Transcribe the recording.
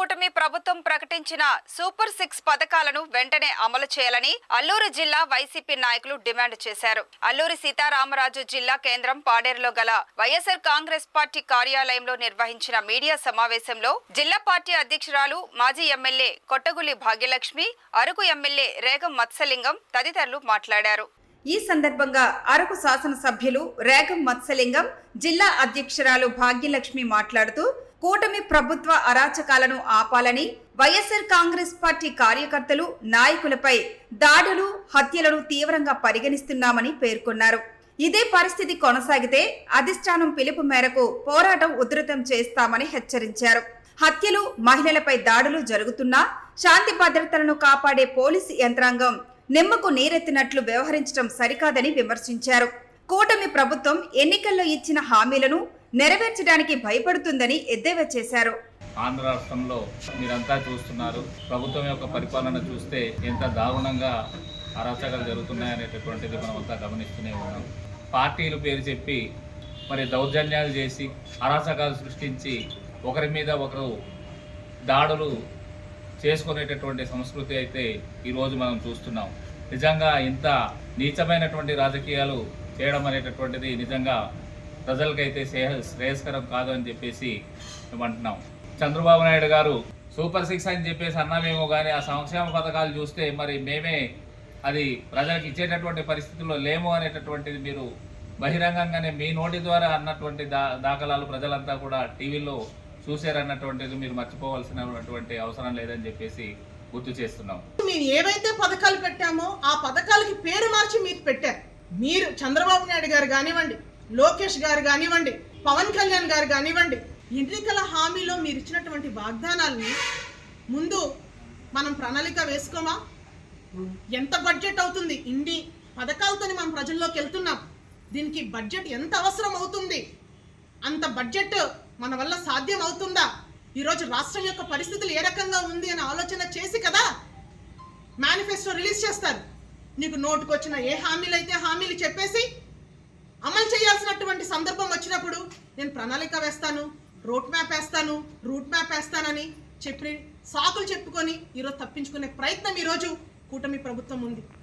కూటమి ప్రభుత్వం ప్రకటించిన సూపర్ 6 పథకాలను వెంటనే అమలు చేయాలని అల్లూరు జిల్లా వైసీపీ నాయకులు డిమాండ్ చేశారు. అల్లూరి సీతారామరాజు జిల్లా కేంద్రం పాడేరులో గల వైఎస్ఆర్ కాంగ్రెస్ పార్టీ కార్యాలయంలో నిర్వహించిన మీడియా సమావేశంలో జిల్లా పార్టీ అధ్యక్షురాలు మాజీ ఎమ్మెల్యే కొట్టగులి భాగ్యలక్ష్మి, అరకు ఎమ్మెల్యే రేగం మత్స్యలింగం తదితరులు మాట్లాడారు. ఈ సందర్భంగా అరకు శాసనసభ్యులు రేగం మత్స్యలింగం, జిల్లా అధ్యక్షురాలు భాగ్యలక్ష్మి మాట్లాడుతూ కూటమి ప్రభుత్వ అరాచకాలను ఆపాలని, వైఎస్ఆర్ కాంగ్రెస్ పార్టీ కార్యకర్తలు, నాయకులపై దాడులు, హత్యలను తీవ్రంగా పరిగణిస్తున్నామని పేర్కొన్నారు. ఇదే పరిస్థితి కొనసాగితే అధిష్టానం పిలుపు మేరకు పోరాటం ఉధృతం చేస్తామని హెచ్చరించారు. హత్యలు, మహిళలపై దాడులు జరుగుతున్నా శాంతి భద్రతలను కాపాడే పోలీసు యంత్రాంగం నిమ్మకు నీరెత్తినట్లు వ్యవహరించడం సరికాదని విమర్శించారు. కూటమి ప్రభుత్వం ఎన్నికల్లో ఇచ్చిన హామీలను నెరవేర్చడానికి భయపడుతుందని ఎద్దేవా చేశారు. ఆంధ్ర రాష్ట్రంలో మీరంతా చూస్తున్నారు. ప్రభుత్వం యొక్క పరిపాలన చూస్తే ఎంత దారుణంగా అరాచకాలు జరుగుతున్నాయనేటటువంటిది మనం అంతా గమనిస్తూనే ఉన్నాం. పార్టీలు పేరు చెప్పి మరి దౌర్జన్యాలు చేసి అరాచకాలు సృష్టించి ఒకరి మీద ఒకరు దాడులు చేసుకునేటటువంటి సంస్కృతి అయితే ఈరోజు మనం చూస్తున్నాం. నిజంగా ఇంత నీచమైనటువంటి రాజకీయాలు చేయడం అనేటటువంటిది నిజంగా ప్రజలకైతే శ్రేయస్కరం కాదు అని చెప్పేసి మేము అంటున్నాం. చంద్రబాబు నాయుడు గారు సూపర్ 6 అని చెప్పేసి అన్నామేమో కానీ ఆ సంక్షేమ పథకాలు చూస్తే మరి మేమే అది ప్రజలకు ఇచ్చేటటువంటి పరిస్థితుల్లో లేము అనేటటువంటిది మీరు బహిరంగంగానే మీ నోటి ద్వారా అన్నటువంటి దాఖలాలు ప్రజలంతా కూడా టీవీలో చూశారన్నటువంటిది మీరు మర్చిపోవాల్సినటువంటి అవసరం లేదని చెప్పేసి గుర్తు చేస్తున్నాం. మేము ఏవైతే పథకాలు పెట్టామో ఆ పథకాలకి పేరు మార్చి మీరు పెట్టారు. మీరు చంద్రబాబు నాయుడు గారు కానివ్వండి, లోకేష్ గారు కానివ్వండి, పవన్ కళ్యాణ్ గారు కానివ్వండి, ఎన్నికల హామీలో మీరు ఇచ్చినటువంటి వాగ్దానాలని ముందు మనం ప్రణాళిక వేసుకోమా? ఎంత బడ్జెట్ అవుతుంది? ఇన్ని పథకాలతోని మనం ప్రజల్లోకి వెళ్తున్నాం. దీనికి బడ్జెట్ ఎంత అవసరం అవుతుంది? అంత బడ్జెట్ మన వల్ల సాధ్యం అవుతుందా? ఈరోజు రాష్ట్రం యొక్క పరిస్థితులు ఏ రకంగా ఉంది అని ఆలోచన చేసి కదా మేనిఫెస్టో రిలీజ్ చేస్తారు. నీకు నోటుకొచ్చిన ఏ హామీలు అయితే హామీలు చెప్పేసి అమలు చేయాల్సినటువంటి సందర్భం వచ్చినప్పుడు నేను ప్రణాళిక వేస్తాను, రూట్ మ్యాప్ వేస్తానని చెప్పి సాకులు చెప్పుకొని ఈరోజు తప్పించుకునే ప్రయత్నం ఈరోజు కూటమి ప్రభుత్వం ఉంది.